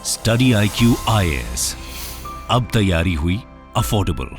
Study IQ IAS, अब तैयारी हुई अफोर्डेबल।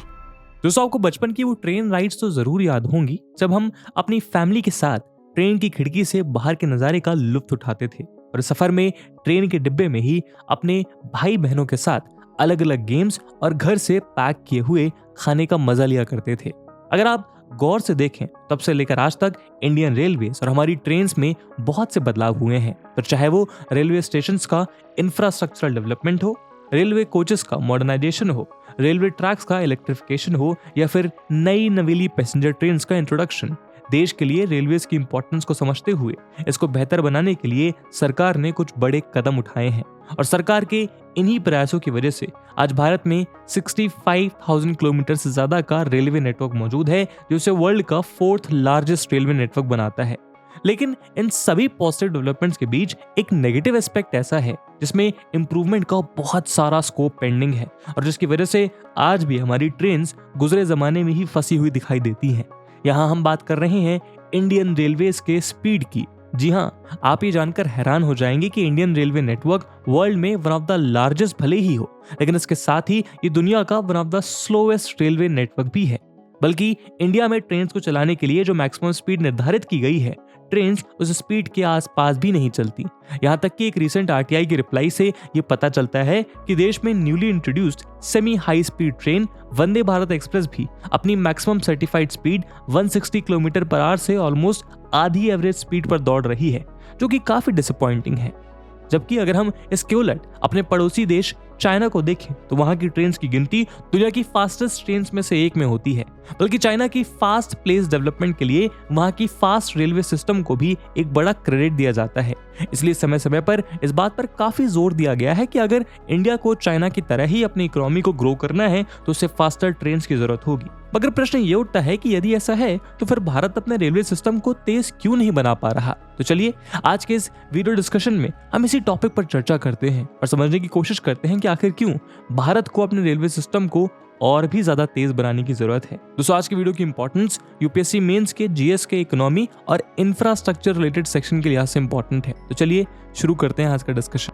दोस्तों, आपको बचपन की वो ट्रेन राइड्स तो जरूर याद होंगी जब हम अपनी फैमिली के साथ ट्रेन की खिड़की से बाहर के नज़ारे का लुत्फ उठाते थे और सफर में ट्रेन के डिब्बे में ही अपने भाई बहनों के साथ अलग अलग गेम्स और घर से पैक किए हुए खाने का मजा लिया करते थे। अगर आप गौर से देखें, तब से लेकर आज तक इंडियन रेलवेज और हमारी ट्रेन्स में बहुत से बदलाव हुए हैं। फिर चाहे वो रेलवे स्टेशंस का इंफ्रास्ट्रक्चरल डेवलपमेंट हो, रेलवे कोचेस का मॉडर्नाइजेशन हो, रेलवे ट्रैक्स का इलेक्ट्रिफिकेशन हो या फिर नई नवीली पैसेंजर ट्रेन्स का इंट्रोडक्शन, देश के लिए रेलवेज की इंपॉर्टेंस को समझते हुए इसको बेहतर बनाने के लिए सरकार ने कुछ बड़े कदम उठाए हैं। और सरकार के इन्हीं प्रयासों की वजह से आज भारत में 65,000 किलोमीटर से ज्यादा का रेलवे नेटवर्क मौजूद है, जो इसे वर्ल्ड का 4th लार्जेस्ट रेलवे नेटवर्क बनाता है। लेकिन इन सभी पॉजिटिव डेवलपमेंट्स के बीच एक नेगेटिव एस्पेक्ट ऐसा है जिसमें इंप्रूवमेंट का बहुत सारा स्कोप पेंडिंग है और जिसकी वजह से आज भी हमारी ट्रेन्स गुजरे जमाने में ही फंसी हुई दिखाई देती हैं। यहाँ हम बात कर रहे हैं इंडियन रेलवेज के स्पीड की। जी हाँ, आप ये जानकर हैरान हो जाएंगे कि इंडियन रेलवे नेटवर्क वर्ल्ड में वन ऑफ द लार्जेस्ट भले ही हो, लेकिन इसके साथ ही ये दुनिया का one of the slowest railway network भी है। बल्कि इंडिया में ट्रेन्स को चलाने के लिए जो मैक्सिमम स्पीड निर्धारित की गई है, ट्रेन्स उस स्पीड के आसपास भी नहीं चलती। यहाँ तक कि एक रिसेंट RTI की रिप्लाई से ये पता चलता है कि देश में newly introduced semi high speed train Vande Bharat express भी अपनी maximum certified speed 160 kilometre per hour से ऑलमोस्ट आधी एवरेज स्पीड पर दौड़ रही है, जो कि काफी डिसअपॉइंटिंग है। जबकि अगर हम इसके उलट अपने पड़ोसी देश चाइना को देखें तो वहां की ट्रेन्स की गिनती दुनिया की फास्टेस्ट ट्रेन्स में से एक में होती है। बल्कि चाइना की फास्ट प्लेस डेवलपमेंट के लिए वहां की फास्ट रेलवे सिस्टम को भी एक बड़ा क्रेडिट दिया जाता है। इसलिए समय समय पर इस बात पर काफी जोर दिया गया है कि अगर इंडिया को चाइना की तरह ही अपनी इकोनॉमी को ग्रो करना है तो उसे फास्टर ट्रेन्स की जरूरत होगी। मगर प्रश्न ये उठता है कि यदि ऐसा है तो फिर भारत अपने रेलवे सिस्टम को तेज क्यों नहीं बना पा रहा। तो चलिए आज के इस वीडियो डिस्कशन में हम इसी टॉपिक पर चर्चा करते हैं और समझने की कोशिश करते हैं कि आखिर क्यों भारत को अपने रेलवे सिस्टम को और भी ज्यादा तेज बनाने की जरूरत है। दोस्तों, आज की वीडियो की इंपॉर्टेंस UPSC मेंस के GS के इकोनॉमी और इंफ्रास्ट्रक्चर रिलेटेड सेक्शन के लिहाज से इंपॉर्टेंट है। तो चलिए शुरू करते हैं आज का डिस्कशन।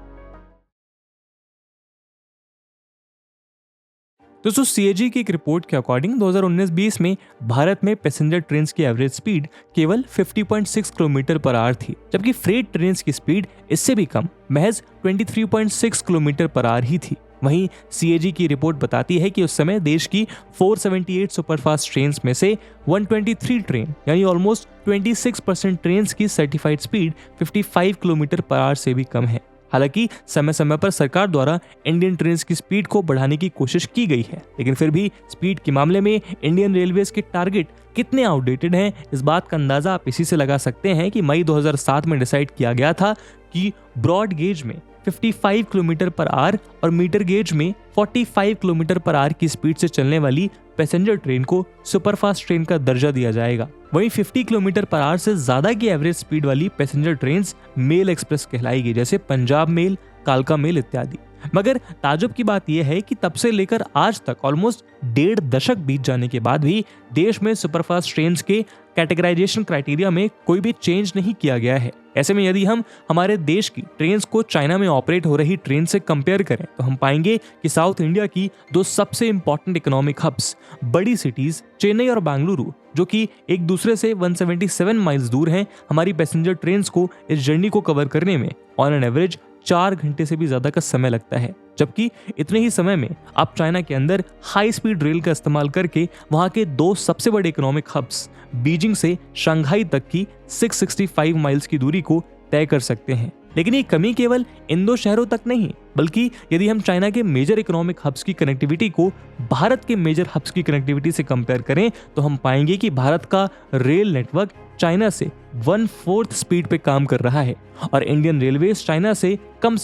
दोस्तों, CAG की एक रिपोर्ट के अकॉर्डिंग 2019-20 में भारत में पैसेंजर ट्रेन्स की एवरेज स्पीड केवल 50.6 किलोमीटर पर आवर थी, जबकि फ्रेट ट्रेन्स की स्पीड इससे भी कम, महज 23.6 किलोमीटर पर आवर ही थी। वहीं CAG की रिपोर्ट बताती है कि उस समय देश की 478 सुपरफास्ट ट्रेन्स में से 123 ट्रेन यानी ऑलमोस्ट 26% ट्रेन्स की certified speed 55 kilometre per hour से भी कम है। हालांकि समय समय पर सरकार द्वारा इंडियन ट्रेन्स की स्पीड को बढ़ाने की कोशिश की गई है, लेकिन फिर भी स्पीड के मामले में इंडियन रेलवेज के टारगेट कितने आउटडेटेड हैं, इस बात का अंदाजा आप इसी से लगा सकते हैं कि मई 2007 में डिसाइड किया गया था कि ब्रॉड गेज में 55 किलोमीटर पर आवर और मीटर गेज में 45 किलोमीटर पर आवर की स्पीड से चलने वाली पैसेंजर ट्रेन को सुपरफास्ट ट्रेन का दर्जा दिया जाएगा। वहीं 50 किलोमीटर पर आवर से ज्यादा की एवरेज स्पीड वाली पैसेंजर ट्रेन्स मेल एक्सप्रेस कहलाएगी, जैसे पंजाब मेल, कालका मेल इत्यादि। मगर ताजुब की बात यह है कि तब से लेकर आज तक ऑलमोस्ट 1.5 दशक बीत जाने के बाद भी देश में सुपरफास्ट ट्रेन्स के कैटेगराइजेशन क्राइटेरिया में कोई भी चेंज नहीं किया गया है। ऐसे में यदि हम हमारे देश की ट्रेन्स को चाइना में ऑपरेट हो रही ट्रेन से कंपेयर करें तो हम पाएंगे कि साउथ इंडिया की दो सबसे इंपॉर्टेंट इकोनॉमिक हब्स, बड़ी सिटीज चेन्नई और बेंगलुरु, जो कि एक दूसरे से 177 माइल्स दूर हैं, हमारी पैसेंजर ट्रेन्स को इस जर्नी को कवर करने में ऑन एन एवरेज 4 घंटे से भी ज्यादा का समय लगता है। जबकि इतने ही समय में आप चाइना के अंदर हाई स्पीड रेल का इस्तेमाल करके वहां के दो सबसे बड़े इकोनॉमिक हब्स बीजिंग से शंघाई तक की 665 माइल्स की दूरी को तय कर सकते हैं। लेकिन ये कमी केवल इन दो शहरों तक नहीं, बल्कि यदि हम चाइना के मेजर इकोनॉमिक हब्स की कनेक्टिविटी को भारत के मेजर हब्स की कनेक्टिविटी से कंपेयर करें तो हम पाएंगे कि भारत का रेल नेटवर्क चाइना से 1/4 स्पीड पे काम कर रहा है और इंडियन रेलवेज चाइना से कम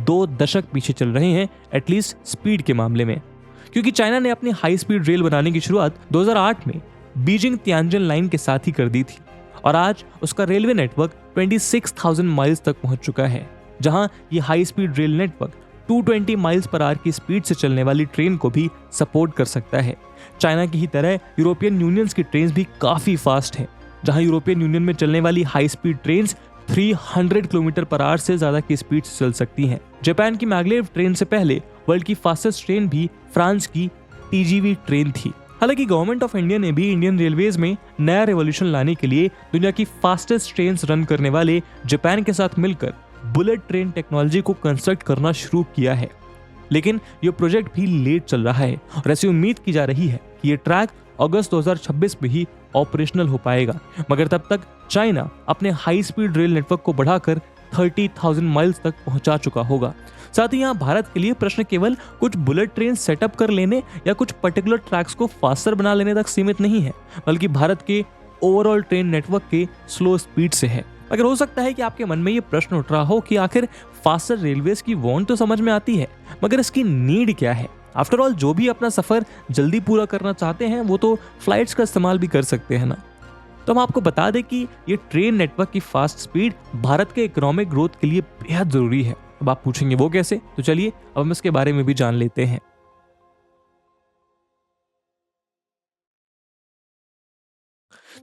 2 दशक पीछे चल रहे हैं, एटलीस्ट स्पीड के मामले में। क्योंकि चाइना ने अपनी हाई स्पीड रेल बनाने की शुरुआत 2008 में बीजिंग तियानजिन लाइन के साथ ही कर दी थी और आज उसका रेलवे नेटवर्क 26,000 माइल्स तक पहुंच चुका है, जहां ये high speed rail network 220 miles per hour की स्पीड से चलने वाली ट्रेन को भी सपोर्ट कर सकता है। चाइना की ही तरह यूरोपियन यूनियंस की ट्रेन भी काफी फास्ट है, जहां यूरोपियन यूनियन में चलने वाली high speed train 300 kilometre per hour से ज्यादा की स्पीड से चल सकती हैं। जापान की मैग्लेव ट्रेन से पहले वर्ल्ड की फास्टेस्ट ट्रेन भी फ्रांस की TGV ट्रेन थी। हालांकि गवर्नमेंट ऑफ इंडिया ने भी इंडियन रेलवेज में नया रेवोल्यूशन लाने के लिए दुनिया की फास्टेस्ट ट्रेन रन करने वाले जापान के साथ मिलकर बुलेट ट्रेन टेक्नोलॉजी को कंस्ट्रक्ट करना शुरू किया है। लेकिन यह प्रोजेक्ट भी लेट चल रहा है और ऐसी उम्मीद की जा रही है कि यह ट्रैक अगस्त 2026 में ही ऑपरेशनल हो पाएगा, मगर तब तक चाइना अपने हाई स्पीड रेल नेटवर्क को बढ़ाकर 30,000 माइल्स तक पहुंचा चुका होगा। साथ ही यहाँ भारत के लिए प्रश्न केवल कुछ बुलेट ट्रेन सेटअप कर लेने या कुछ पर्टिकुलर ट्रैक्स को फास्टर बना लेने तक सीमित नहीं है, बल्कि भारत के ओवरऑल ट्रेन नेटवर्क के स्लो स्पीड से है। अगर हो सकता है कि आपके मन में ये प्रश्न उठ रहा हो कि आखिर फास्टर रेलवेज की वांट तो समझ में आती है, मगर इसकी नीड क्या है। आफ्टर ऑल जो भी अपना सफर जल्दी पूरा करना चाहते हैं वो तो फ्लाइट्स का इस्तेमाल भी कर सकते हैं ना। तो हम आपको बता दें कि ये ट्रेन नेटवर्क की फास्ट स्पीड भारत के इकोनॉमिक ग्रोथ के लिए बेहद जरूरी है। अब आप पूछेंगे वो कैसे, तो चलिए अब हम इसके बारे में भी जान लेते हैं।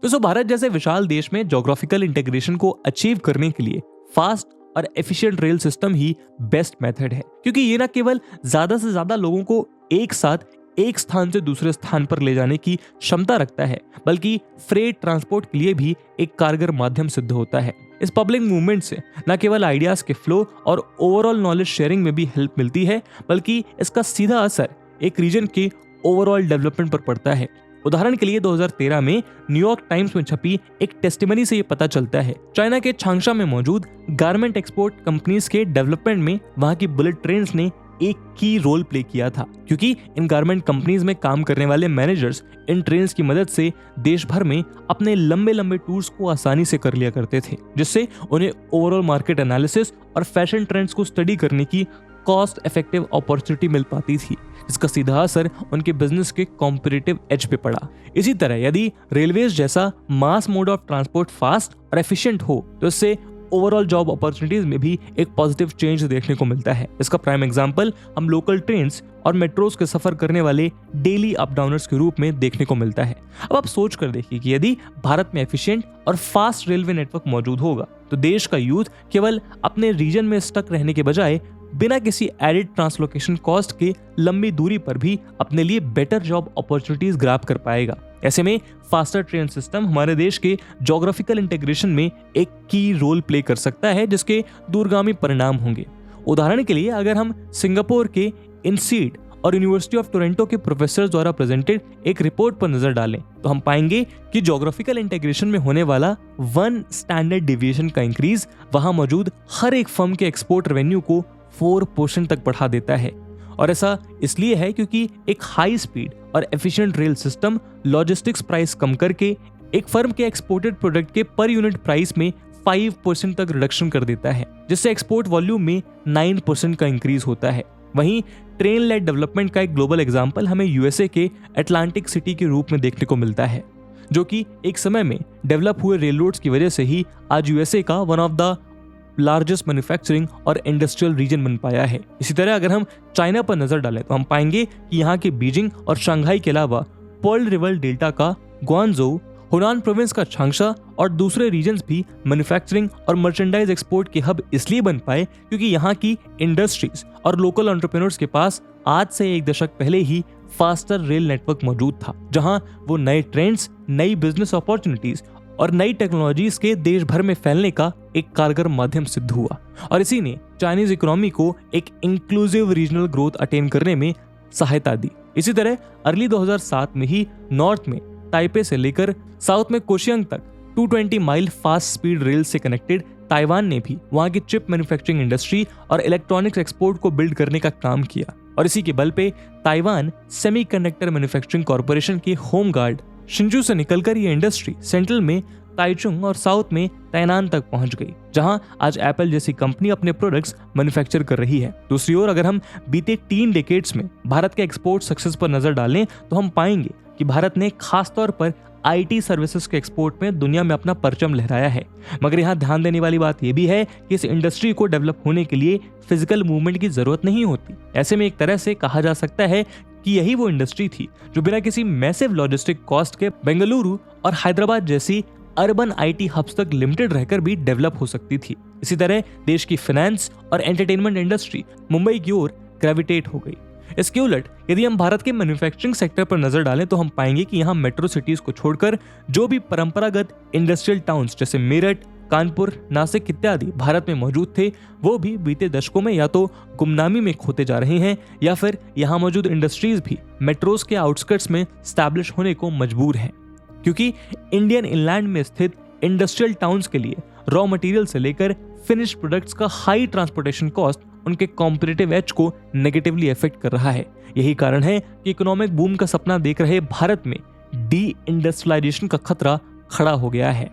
दोस्तों, भारत जैसे विशाल देश में ज्योग्राफिकल इंटीग्रेशन को अचीव करने के लिए फास्ट और एफिशिएंट रेल सिस्टम ही बेस्ट मेथड है, क्योंकि ये ना केवल ज्यादा से ज्यादा लोगों को एक साथ एक स्थान से दूसरे स्थान पर ले जाने की क्षमता रखता है, बल्कि फ्रेट ट्रांसपोर्ट के लिए भी एक कारगर माध्यम सिद्ध होता है। इस पब्लिक मूवमेंट से न केवल आइडियाज के फ्लो और ओवरऑल नॉलेज शेयरिंग में भी हेल्प मिलती है, बल्कि इसका सीधा असर एक रीजन के ओवरऑल डेवलपमेंट पर पड़ता है। उदाहरण के लिए 2013 में न्यूयॉर्क टाइम्स में छपी एक टेस्टिमनी से ये पता चलता है चाइना के चांगशा में मौजूद गारमेंट एक्सपोर्ट कंपनीज के डेवलपमेंट में वहां की बुलेट ट्रेन्स ने एक की रोल प्ले किया था, क्योंकि इन गारमेंट कंपनीज में काम करने वाले मैनेजर्स इन ट्रेन्स की मदद से देश भर में अपने लंबे लंबे टूर्स को आसानी से कर लिया करते थे, जिससे उन्हें ओवरऑल मार्केट एनालिसिस और फैशन ट्रेंड्स को स्टडी करने की कॉस्ट इफेक्टिव अपॉर्चुनिटी मिल पाती थी, जिसका सीधा असर उनके बिजनेस के कॉम्पिटिटिव एज पे पड़ा। इसी तरह यदि रेलवेज जैसा मास मोड ऑफ ट्रांसपोर्ट फास्ट और एफिशिएंट हो तो इससे ओवरऑल जॉब अपॉर्चुनिटीज में भी एक पॉजिटिव चेंज देखने को मिलता है। इसका प्राइम एग्जांपल हम लोकल ट्रेन्स और मेट्रोज के सफर करने वाले डेली अप डाउनर्स के रूप में देखने को मिलता है। अब आप सोच कर देखिए कि यदि भारत में एफिशिएंट और फास्ट रेलवे नेटवर्क मौजूद होगा तो देश का यूथ केवल अपने रीजन में स्टक रहने के बजाय बिना किसी एडिड ट्रांसलोकेशन कॉस्ट के लंबी दूरी पर भी अपने लिए बेटर जॉब अपॉर्चुनिटीज ग्रैब कर पाएगा। ऐसे में फास्टर ट्रेन सिस्टम हमारे देश के ज्योग्राफिकल इंटीग्रेशन में एक की रोल प्ले कर सकता है, जिसके दूरगामी परिणाम होंगे। उदाहरण के लिए अगर हम सिंगापुर के इनसीड और यूनिवर्सिटी ऑफ टोरंटो के प्रोफेसर द्वारा प्रेजेंटेड एक रिपोर्ट पर नजर डालें तो हम पाएंगे कि ज्योग्राफिकल इंटीग्रेशन में होने वाला 1 स्टैंडर्ड डिविएशन का इंक्रीज वहां मौजूद हर एक फर्म के एक्सपोर्ट रेवेन्यू को 4% तक बढ़ा देता है। और ऐसा इसलिए है क्योंकि एक हाई स्पीड और efficient rail system logistics price कम करके एक फर्म के एक्सपोर्टेड प्रोडक्ट के पर यूनिट प्राइस में 5% तक रिडक्शन कर देता है, जिससे एक्सपोर्ट वॉल्यूम में 9% का इंक्रीज होता है। वहीं ट्रेन लेड डेवलपमेंट का एक ग्लोबल एग्जांपल हमें यूएसए के अटलांटिक सिटी के रूप में देखने को मिलता है, जो कि एक समय में डेवलप हुए रेल रोड्स की वजह से ही आज यूएसए का one of the largest manufacturing और इंडस्ट्रियल रीजन बन पाया है। इसी तरह अगर हम चाइना पर नजर डालें तो हम पाएंगे कि यहाँ के बीजिंग और शंघाई के अलावा पर्ल रिवर डेल्टा का ग्वांगझोउ, हुनान प्रोविंस का चांगशा और दूसरे रीजन्स भी मैन्युफैक्चरिंग और मर्चेंडाइज एक्सपोर्ट के हब इसलिए बन पाए क्योंकि यहाँ की इंडस्ट्रीज और लोकल एंटरप्रेन्योर्स के पास आज से एक दशक पहले ही फास्टर रेल नेटवर्क मौजूद था, जहां वो नए ट्रेंड्स, नई बिजनेस अपॉर्चुनिटीज और नई टेक्नोलॉजीज के देश भर में फैलने का एक कारगर माध्यम सिद्ध हुआ। और इसी ने चाइनीज इकोनॉमी को एक इंक्लूसिव रीजनल ग्रोथ अटेन करने में सहायता दी। इसी तरह अर्ली 2007 में ही नॉर्थ में ताइपे से लेकर साउथ में कोशियांग तक 220 माइल फास्ट स्पीड रेल से कनेक्टेड ताइवान ने भी वहां की चिप मैन्युफैक्चरिंग इंडस्ट्री और इलेक्ट्रॉनिक्स एक्सपोर्ट को बिल्ड करने का काम किया। और इसी के बल पे ताइवान सेमीकंडक्टर मैन्युफैक्चरिंग कॉर्पोरेशन के होम गार्ड शिंजू से निकलकर ये इंडस्ट्री सेंट्रल में ताइचुंग और साउथ में तैनान तक पहुंच गई, जहां आज एप्पल जैसी कंपनी अपने प्रोडक्ट्स मैन्युफैक्चर कर रही है। दूसरी ओर अगर हम बीते 3 डेकेड्स में भारत के एक्सपोर्ट सक्सेस पर नजर डालें तो हम पाएंगे कि भारत ने खास तौर पर आईटी सर्विसेज के एक्सपोर्ट में दुनिया में अपना परचम लहराया है। मगर यहाँ ध्यान देने वाली बात यह भी है कि इस इंडस्ट्री को डेवलप होने के लिए फिजिकल मूवमेंट की जरूरत नहीं होती। ऐसे में एक तरह से कहा जा सकता है कि यही वो इंडस्ट्री थी जो बिना किसी मैसिव लॉजिस्टिक कॉस्ट के बेंगलुरु और हैदराबाद जैसी अर्बन आईटी हब्स तक लिमिटेड रहकर भी डेवलप हो सकती थी। इसी तरह देश की फाइनेंस और एंटरटेनमेंट इंडस्ट्री मुंबई की ओर ग्रेविटेट हो गई। इसके उलट यदि हम भारत के मैन्युफैक्चरिंग सेक्टर पर नजर डालें तो हम पाएंगे कि यहाँ मेट्रो सिटीज को छोड़कर जो भी परंपरागत इंडस्ट्रियल टाउन्स जैसे मेरठ, कानपुर, नासिक इत्यादि भारत में मौजूद थे, वो भी बीते दशकों में या तो गुमनामी में खोते जा रहे हैं या फिर यहाँ मौजूद इंडस्ट्रीज भी मेट्रोज के आउटस्कर्ट्स में स्टैब्लिश होने को मजबूर हैं, क्योंकि इंडियन इनलैंड में स्थित इंडस्ट्रियल टाउन्स के लिए रॉ मटेरियल से लेकर फिनिश्ड प्रोडक्ट्स का हाई ट्रांसपोर्टेशन कॉस्ट उनके कॉम्पिटिटिव एज को नेगेटिवली अफेक्ट कर रहा है। यही कारण है कि इकोनॉमिक बूम का सपना देख रहे भारत में डी इंडस्ट्रियलाइजेशन का खतरा खड़ा हो गया है।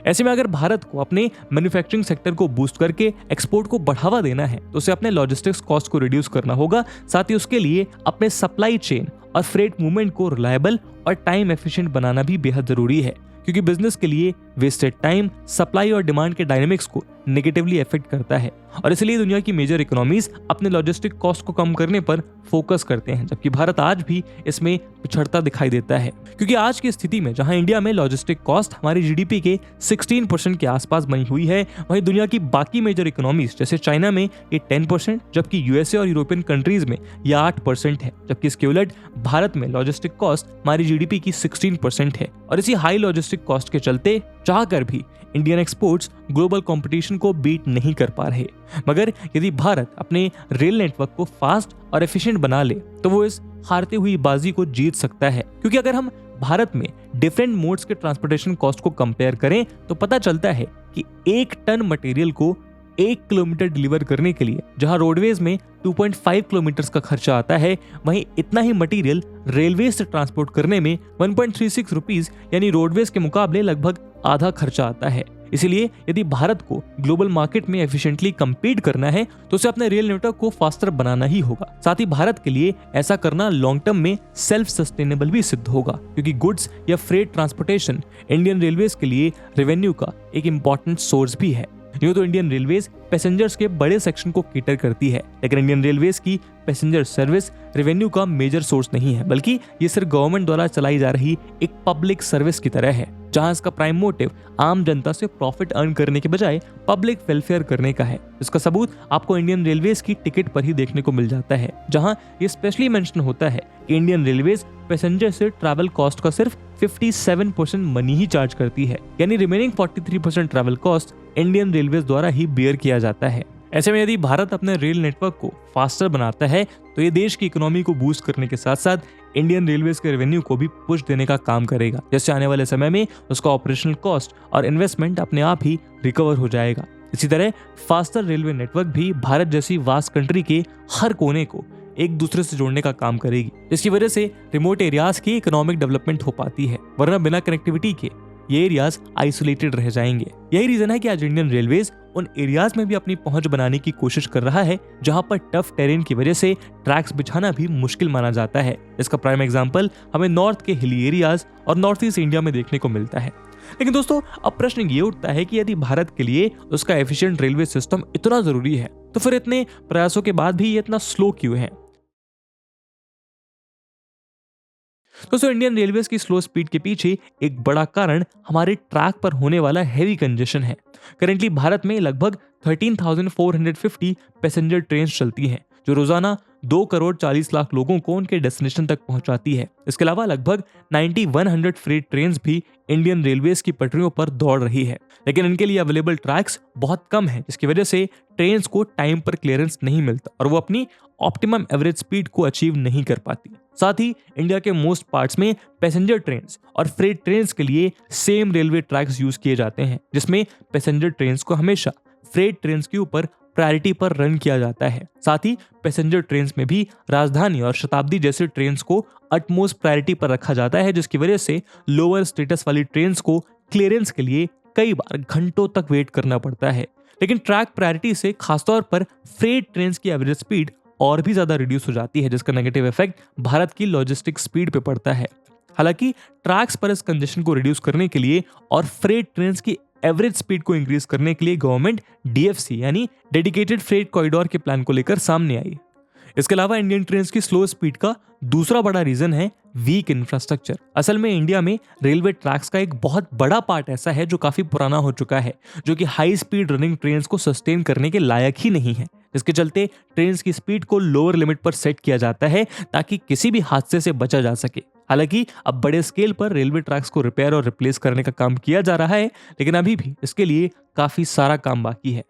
ऐसे में अगर भारत को अपने मैन्युफैक्चरिंग सेक्टर को बूस्ट करके एक्सपोर्ट को बढ़ावा देना है तो उसे अपने लॉजिस्टिक्स कॉस्ट को रिड्यूस करना होगा। साथ ही उसके लिए अपने सप्लाई चेन और फ्रेट मूवमेंट को रिलायबल और टाइम एफिशिएंट बनाना भी बेहद जरूरी है, क्योंकि बिजनेस के लिए वेस्टेड टाइम सप्लाई और डिमांड के डायनेमिक्स को नेगेटिवली अफेक्ट करता है और इसलिए दुनिया की मेजर इकोनॉमीज अपने लॉजिस्टिक कॉस्ट को कम करने पर फोकस करते हैं, जबकि भारत आज भी इसमें पिछड़ता दिखाई देता है। क्योंकि आज की स्थिति में जहां इंडिया में लॉजिस्टिक कॉस्ट हमारी जीडीपी के 16% के आसपास बनी हुई है, वहीं दुनिया की बाकी मेजर इकोनॉमीज जैसे चाइना में ये 10%, जबकि यूएसए और यूरोपियन कंट्रीज में यह 8% है, जबकि इसके उलट भारत में लॉजिस्टिक कॉस्ट हमारी जीडीपी की 16% है। और इसी हाई लॉजिस्टिक कॉस्ट के चलते चाहकर भी इंडियन एक्सपोर्ट्स ग्लोबल कंपटीशन को बीट नहीं कर पा रहे। मगर यदि भारत अपने रेल नेटवर्क को फास्ट और एफिशिएंट बना ले तो वो इस हारती हुई बाजी को जीत सकता है, क्योंकि अगर हम भारत में डिफरेंट मोड्स के ट्रांसपोर्टेशन कॉस्ट को कंपेयर करें तो पता चलता है कि 1 टन मटेरियल को 1 किलोमीटर डिलीवर करने के लिए जहां रोडवेज में 2.5 किलोमीटर का खर्चा आता है, वहीं इतना ही मटेरियल रेलवे से ट्रांसपोर्ट करने में 1.36 रुपीज यानी रोडवेज के मुकाबले लगभग आधा खर्चा आता है। इसीलिए यदि भारत को ग्लोबल मार्केट में एफिशिएंटली compete करना है तो उसे अपने रेल नेटवर्क को फास्टर बनाना ही होगा। साथ ही भारत के लिए ऐसा करना लॉन्ग टर्म में सेल्फ सस्टेनेबल भी सिद्ध होगा, क्योंकि गुड्स या फ्रेट ट्रांसपोर्टेशन इंडियन रेलवेज के लिए रेवेन्यू का एक इंपॉर्टेंट सोर्स भी है। यूं तो इंडियन रेलवेज पैसेंजर्स के बड़े सेक्शन को केटर करती है, लेकिन इंडियन रेलवेज की पैसेंजर सर्विस रेवेन्यू का मेजर सोर्स नहीं है, बल्कि ये सिर्फ गवर्नमेंट द्वारा चलाई जा रही एक पब्लिक सर्विस की तरह है, जहां इसका प्राइम मोटिव आम जनता से प्रॉफिट अर्न करने के बजाय पब्लिक वेलफेयर करने का है। इसका सबूत आपको इंडियन रेलवेज की टिकट पर ही देखने को मिल जाता है, जहां ये स्पेशली मेंशन होता है कि इंडियन रेलवेज पैसेंजर से ट्रैवल कॉस्ट का सिर्फ 57% मनी ही चार्ज करती है, यानी remaining 43% travel cost Indian railways द्वारा ही बेयर किया जाता है। ऐसे में यदि भारत अपने रेल नेटवर्क को फास्टर बनाता है तो ये देश की इकोनॉमी को बूस्ट करने के साथ साथ इंडियन रेलवेज के रेवेन्यू को भी पुश देने का काम करेगा, जिससे आने वाले समय में उसका ऑपरेशनल कॉस्ट और इन्वेस्टमेंट अपने आप ही रिकवर हो जाएगा। इसी तरह फास्टर रेलवे नेटवर्क भी भारत जैसी वास्ट कंट्री के हर कोने को एक दूसरे से जोड़ने का काम करेगी, जिसकी वजह से रिमोट एरियाज की इकोनॉमिक डेवलपमेंट हो पाती है, वरना बिना कनेक्टिविटी के ये एरियाज आइसोलेटेड रह जाएंगे। यही रीजन है कि आज इंडियन रेलवेज उन एरियाज में भी अपनी पहुंच बनाने की कोशिश कर रहा है जहां पर टफ टेरेन की वजह से ट्रैक्स बिछाना भी मुश्किल माना जाता है। इसका प्राइम एग्जांपल हमें नॉर्थ के हिली एरियाज और नॉर्थ ईस्ट इंडिया में देखने को मिलता है। लेकिन दोस्तों, अब प्रश्न ये उठता है कि यदि भारत के लिए उसका एफिशिएंट रेलवे सिस्टम इतना जरूरी है तो फिर इतने प्रयासों के बाद भी ये इतना स्लो क्यों है? दोस्तों, इंडियन रेलवेज की स्लो स्पीड के पीछे एक बड़ा कारण हमारे ट्रैक पर होने वाला हैवी कंजेशन है। करेंटली भारत में लगभग 13,450 पैसेंजर ट्रेन चलती हैं, जो रोजाना 2,40,00,000 लोगों को उनके डेस्टिनेशन तक पहुंचाती है। इसके अलावा लगभग 9,100 फ्रेट ट्रेन्स भी इंडियन रेलवेज की पटरियों पर दौड़ रही है, लेकिन इनके लिए अवेलेबल ट्रैक्स बहुत कम है, जिसकी वजह से ट्रेन्स को टाइम पर क्लियरेंस नहीं मिलता और वो अपनी ऑप्टिमम एवरेज स्पीड को अचीव नहीं कर पाती। साथ ही इंडिया के मोस्ट पार्ट्स में पैसेंजर ट्रेन्स और फ्रेट ट्रेन्स के लिए सेम रेलवे ट्रैक्स यूज किए जाते हैं, जिसमें पैसेंजर ट्रेन्स को हमेशा फ्रेट ट्रेन्स के ऊपर प्रायोरिटी पर रन किया जाता है। साथ ही पैसेंजर ट्रेन्स में भी राजधानी और शताब्दी जैसे ट्रेन्स को अटमोस्ट प्रायोरिटी पर रखा जाता है, जिसकी वजह से लोअर स्टेटस वाली ट्रेन्स को क्लियरेंस के लिए कई बार घंटों तक वेट करना पड़ता है। लेकिन ट्रैक प्रायोरिटी से खासतौर पर फ्रेट ट्रेन्स की एवरेज स्पीड और भी ज्यादा रिड्यूस हो जाती है, जिसका नेगेटिव इफेक्ट भारत की लॉजिस्टिक स्पीड पे पड़ता है। हालांकि ट्रैक्स पर इस कंजेशन को रिड्यूस करने के लिए और फ्रेट ट्रेन्स की एवरेज स्पीड को इंक्रीज करने के लिए गवर्नमेंट डीएफसी यानी डेडिकेटेड फ्रेट कॉरिडोर के प्लान को लेकर सामने आई। इसके अलावा इंडियन ट्रेन की स्लो स्पीड का दूसरा बड़ा रीजन है वीक इंफ्रास्ट्रक्चर। असल में इंडिया में रेलवे ट्रैक्स का एक बहुत बड़ा पार्ट ऐसा है जो काफी पुराना हो चुका है, जो कि हाई स्पीड रनिंग ट्रेन को सस्टेन करने के लायक ही नहीं है, जिसके चलते ट्रेन की स्पीड को लोअर लिमिट पर सेट किया जाता है ताकि किसी भी हादसे से बचा जा सके। हालांकि अब बड़े स्केल पर रेलवे ट्रैक्स को रिपेयर और रिप्लेस करने का काम किया जा रहा है, लेकिन अभी भी इसके लिए काफी सारा काम बाकी है।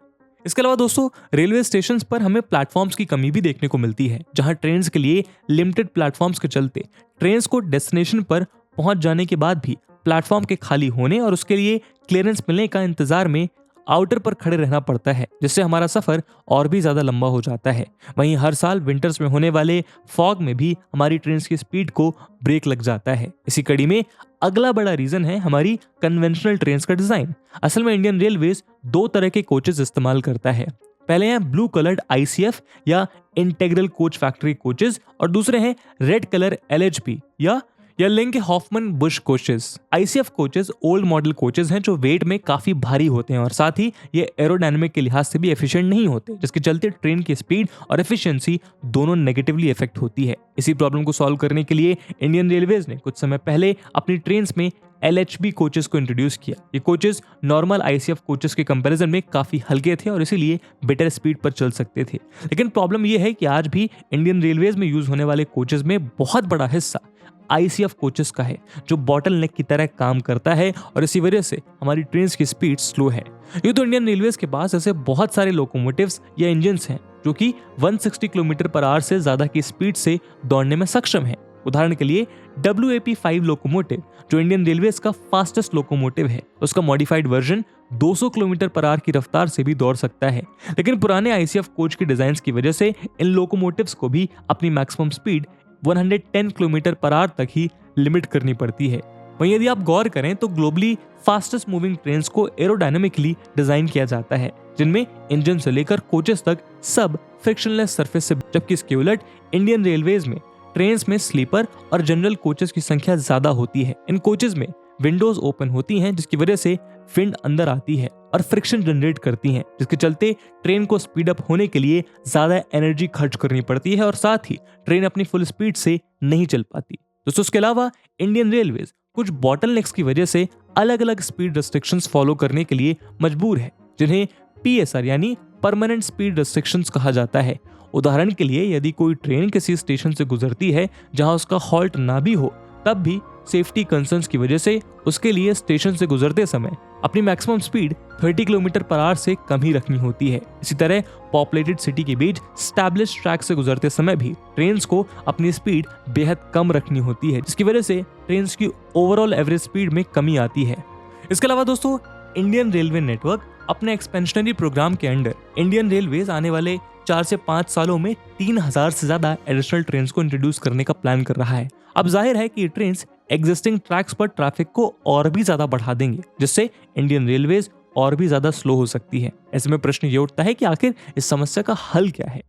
इसके अलावा दोस्तों, रेलवे स्टेशंस पर हमें प्लेटफॉर्म्स की कमी भी देखने को मिलती है, जहां ट्रेन्स के लिए लिमिटेड प्लेटफॉर्म्स के चलते ट्रेन्स को डेस्टिनेशन पर पहुंच जाने के बाद भी प्लेटफॉर्म के खाली होने और उसके लिए क्लियरेंस मिलने का इंतजार में आउटर पर खड़े रहना पड़ता है, जिससे हमारा सफर और भी ज्यादा लंबा हो जाता है। वहीं हर साल विंटर्स में होने वाले फॉग में भी हमारी ट्रेन की स्पीड को ब्रेक लग जाता है। इसी कड़ी में अगला बड़ा रीजन है हमारी कन्वेंशनल ट्रेन का डिजाइन। असल में इंडियन रेलवेज दो तरह के कोचेस इस्तेमाल करता है। पहले हैं ब्लू कलर्ड ICF या इंटेग्रल कोच फैक्ट्री कोचेस, और दूसरे हैं रेड कलर LHP या Linke Hofmann Busch coaches. ICF coaches old model coaches हैं जो वेट में काफी भारी होते हैं और साथ ही ये एरोडायनेमिक के लिहाज से भी एफिशिएंट नहीं होते, जिसके चलते ट्रेन की स्पीड और एफिशिएंसी दोनों नेगेटिवली इफेक्ट होती है। इसी प्रॉब्लम को सॉल्व करने के लिए इंडियन रेलवेज ने कुछ समय पहले अपनी ट्रेन्स में LHB कोचेस को इंट्रोड्यूस किया। ये कोचेस नॉर्मल ICF कोचेस के कंपैरिजन में काफी हल्के थे और इसीलिए बेटर स्पीड पर चल सकते थे। लेकिन प्रॉब्लम यह है कि आज भी इंडियन रेलवेज में यूज होने वाले कोचेस में बहुत बड़ा हिस्सा ICF कोचेस का है, जो बॉटल नेक की तरह काम करता है और इसी वजह से हमारी ट्रेन की स्पीड स्लो है। यूँ तो इंडियन रेलवेज के पास ऐसे बहुत सारे लोकोमोटिव्स या इंजन्स हैं जो कि 160 किलोमीटर पर आवर से ज्यादा की स्पीड से दौड़ने में सक्षम है। उदाहरण के लिए WAP-5 लोकोमोटिव, जो इंडियन रेलवेज का फास्टेस्ट लोकोमोटिव है, उसका modified version 200 kilometre per our की रफ्तार से भी दौड़ सकता है। लेकिन पुराने ICF कोच के डिजाइन की वजह से इन लोकोमोटिव्स को भी अपनी maximum speed 110 kilometre per our तक ही लिमिट करनी पड़ती है। वहीं यदि आप गौर करें तो ग्लोबली फास्टेस्ट मूविंग ट्रेन्स को एरोडायनेमिकली डिजाइन किया जाता है, जिनमें इंजन से लेकर कोचेस तक सब फ्रिक्शनलेस सरफेस से, जबकि इसके उलट इंडियन रेलवेज में ट्रेन्स में स्लीपर और जनरल कोचेस की संख्या ज्यादा होती है। इन कोचेस में विंडोज ओपन होती हैं, जिसकी वजह से विंड अंदर आती है और फ्रिक्शन जनरेट करती हैं, जिसके चलते ट्रेन को स्पीड अप होने के लिए ज्यादा एनर्जी खर्च करनी पड़ती है और साथ ही ट्रेन अपनी फुल स्पीड से नहीं चल पाती। दोस्तों, इसके अलावा इंडियन रेलवेज कुछ बॉटलनेक्स की वजह से अलग अलग स्पीड रेस्ट्रिक्शंस फॉलो करने के लिए मजबूर है, जिन्हें PSR यानी परमानेंट स्पीड रेस्ट्रिक्शंस कहा जाता है। उदाहरण के लिए यदि कोई ट्रेन किसी स्टेशन से गुजरती है जहां उसका हॉल्ट ना भी हो, तब भी सेफ्टी कंसर्न्स की वजह से उसके लिए स्टेशन से गुजरते समय अपनी maximum speed 30 kilometre per hour से कम ही रखनी होती है। इसी तरह पॉपुलेटेड सिटी के बीच स्टैब्लिश ट्रैक से गुजरते समय भी ट्रेन्स को अपनी स्पीड बेहद कम रखनी होती है, जिसकी वजह से ट्रेन्स की ओवरऑल एवरेज स्पीड में कमी आती है। इसके अलावा दोस्तों, इंडियन रेलवे नेटवर्क अपने एक्सपेंशनरी प्रोग्राम के अंडर इंडियन रेलवेज आने वाले 4 से 5 सालों में 3000 से ज्यादा एडिशनल ट्रेन्स को इंट्रोड्यूस करने का प्लान कर रहा है। अब जाहिर है कि ये ट्रेन्स एग्जिस्टिंग ट्रैक्स पर ट्रैफिक को और भी ज्यादा बढ़ा देंगे, जिससे इंडियन रेलवेज और भी ज्यादा स्लो हो सकती है। ऐसे में प्रश्न ये उठता है कि आखिर इस समस्या का हल क्या है।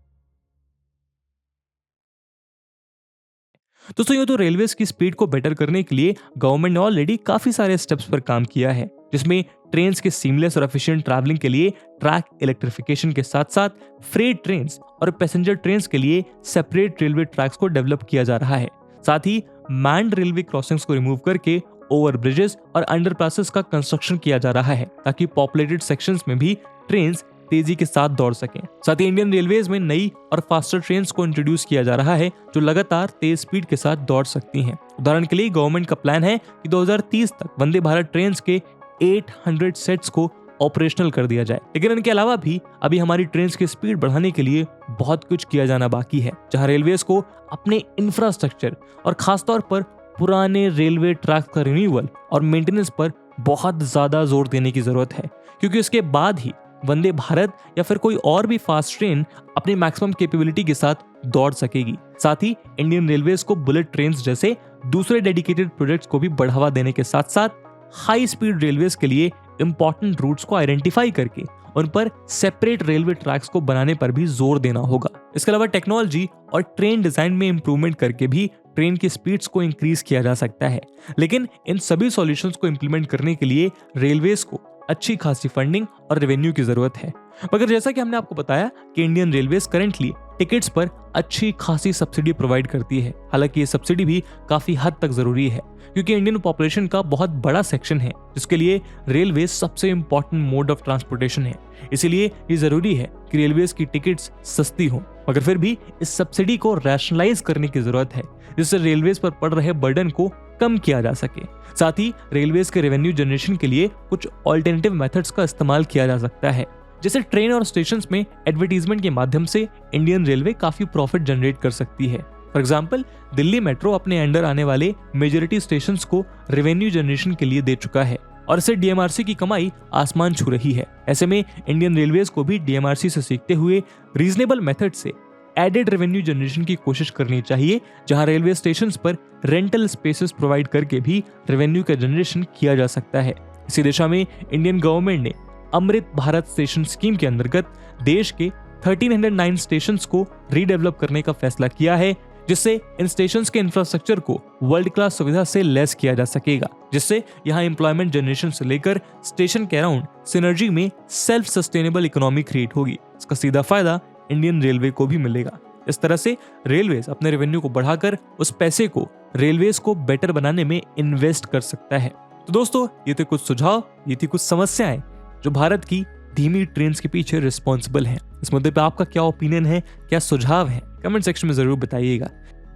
दोस्तों, यूं तो रेलवेज की स्पीड को बेटर करने के लिए गवर्नमेंट ने ऑलरेडी काफी सारे स्टेप्स पर काम किया है, जिसमें ट्रेन्स के सीमलेस और एफिशिएंट ट्रैवलिंग के लिए ट्रैक इलेक्ट्रिफिकेशन के साथ साथ फ्रेट ट्रेन्स और पैसेंजर ट्रेन्स के लिए सेपरेट रेलवे ट्रैक्स को डेवलप किया जा रहा है। साथ ही मैन्ड रेलवे क्रॉसिंग्स को रिमूव करके ओवर ब्रिजेस और अंडरपासेस का कंस्ट्रक्शन किया जा रहा है, ताकि पॉपुलेटेड सेक्शंस में भी ट्रेन्स तेजी के साथ दौड़ सकें। साथ ही इंडियन रेलवेज में नई और फास्टर ट्रेन्स को इंट्रोड्यूस किया जा रहा है, जो लगातार तेज स्पीड के साथ दौड़ सकती हैं। उदाहरण के लिए गवर्नमेंट का प्लान है कि 2030 तक वंदे भारत ट्रेन्स के 800 सेट्स को ऑपरेशनल कर दिया जाए। लेकिन इनके अलावा भी अभी हमारी ट्रेन्स की स्पीड बढ़ाने के लिए बहुत कुछ किया जाना बाकी है, जहां रेलवेज को अपने इंफ्रास्ट्रक्चर और खासतौर पर पुराने रेलवे ट्रैक का रिन्यूअल और मेंटेनेंस पर बहुत ज्यादा जोर देने की जरूरत है, क्योंकि इसके बाद ही वंदे भारत या फिर कोई और भी फास्ट ट्रेन अपनी मैक्सिमम कैपेबिलिटी के साथ दौड़ सकेगी। साथ ही इंडियन रेलवेज को बुलेट ट्रेन्स जैसे दूसरे डेडिकेटेड प्रोजेक्ट्स को भी बढ़ावा देने के साथ साथ हाई स्पीड रेलवेज के लिए इंपॉर्टेंट रूट्स को आइडेंटिफाई करके उन पर सेपरेट रेलवे ट्रैक्स को बनाने पर भी जोर देना होगा। इसके अलावा टेक्नोलॉजी और ट्रेन डिजाइन में इंप्रूवमेंट करके भी ट्रेन की स्पीड्स को इंक्रीज किया जा सकता है। लेकिन इन सभी सॉल्यूशंस को इंप्लीमेंट करने के लिए रेलवेज को अच्छी खासी फंडिंग और रेवेन्यू की जरूरत है। मगर जैसा कि हमने आपको बताया कि इंडियन रेलवेज करेंटली टिकट्स पर अच्छी खासी सब्सिडी प्रोवाइड करती है। हालांकि ये सब्सिडी भी काफी हद तक जरूरी है, क्योंकि इंडियन पॉपुलेशन का बहुत बड़ा सेक्शन है जिसके लिए रेलवे सबसे इंपॉर्टेंट मोड ऑफ ट्रांसपोर्टेशन है। इसीलिए ये जरूरी है कि रेलवेज की टिकट्स सस्ती हों, मगर फिर भी इस सब्सिडी को रैशनलाइज करने की जरूरत है, जिससे रेलवेज पर पड़ रहे बर्डन को कम किया जा सके। साथ ही रेलवेज के रेवेन्यू जनरेशन के लिए कुछ ऑल्टरनेटिव मेथड्स का इस्तेमाल किया जा सकता है, जैसे ट्रेन और स्टेशंस में एडवर्टीजमेंट के माध्यम से इंडियन रेलवे काफी प्रॉफिट जनरेट कर सकती है। फॉर एग्जाम्पल, दिल्ली मेट्रो अपने अंडर आने वाले मेजॉरिटी स्टेशंस को रेवेन्यू जनरेशन के लिए दे चुका है और इससे डीएमआरसी की कमाई आसमान छू रही है। ऐसे में इंडियन रेलवेज को भी डीएमआरसी से सीखते हुए रीजनेबल मेथड से एडेड रेवेन्यू जनरेशन की कोशिश करनी चाहिए, जहां रेलवे स्टेशंस पर रेंटल स्पेसेस प्रोवाइड करके भी रेवेन्यू का जनरेशन किया जा सकता है। इसी दिशा में इंडियन गवर्नमेंट ने अमृत भारत स्टेशन स्कीम के अंतर्गत देश के 1309 स्टेशंस को रीडेवलप करने का फैसला किया है, जिससे इन स्टेशंस के इंफ्रास्ट्रक्चर को वर्ल्ड क्लास सुविधा से लैस किया जा सकेगा, जिससे यहां एम्प्लॉयमेंट जनरेशन से लेकर स्टेशन के अराउंड सिनर्जी में सेल्फ सस्टेनेबल इकोनॉमी क्रिएट होगी। इसका सीधा फायदा इंडियन रेलवे को भी मिलेगा। इस तरह से रेलवेज अपने रेवेन्यू को बढ़ाकर उस पैसे को रेलवेज को बेटर बनाने में इन्वेस्ट कर सकता है। तो दोस्तों, ये थे कुछ सुझाव, ये थी कुछ समस्याएं जो भारत की धीमी ट्रेन के पीछे रिस्पॉन्सिबल हैं। इस मुद्दे पे आपका क्या ओपिनियन है, क्या सुझाव है, कमेंट सेक्शन में जरूर बताइएगा।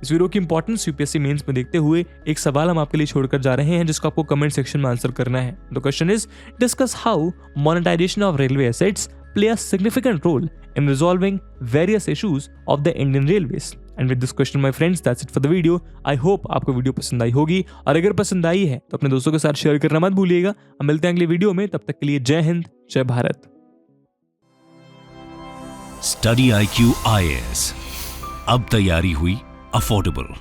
इस वीडियो की इंपॉर्टेंस यूपीएससी मेंस में देखते हुए एक सवाल हम आपके लिए छोड़कर जा रहे हैं, जिसको आपको कमेंट सेक्शन में आंसर करना है। The question is, discuss how monetisation of railway assets play a significant role in resolving various issues of the Indian Railways. And with this question, my friends, that's it for the video. I hope आपको video पसंद आई होगी, और अगर पसंद आई है तो अपने दोस्तों के साथ शेयर करना मत भूलिएगा। हम मिलते हैं अगले वीडियो में, तब तक के लिए जय हिंद, जय भारत। स्टडी IQ IAS, अब तैयारी हुई अफोर्डेबल।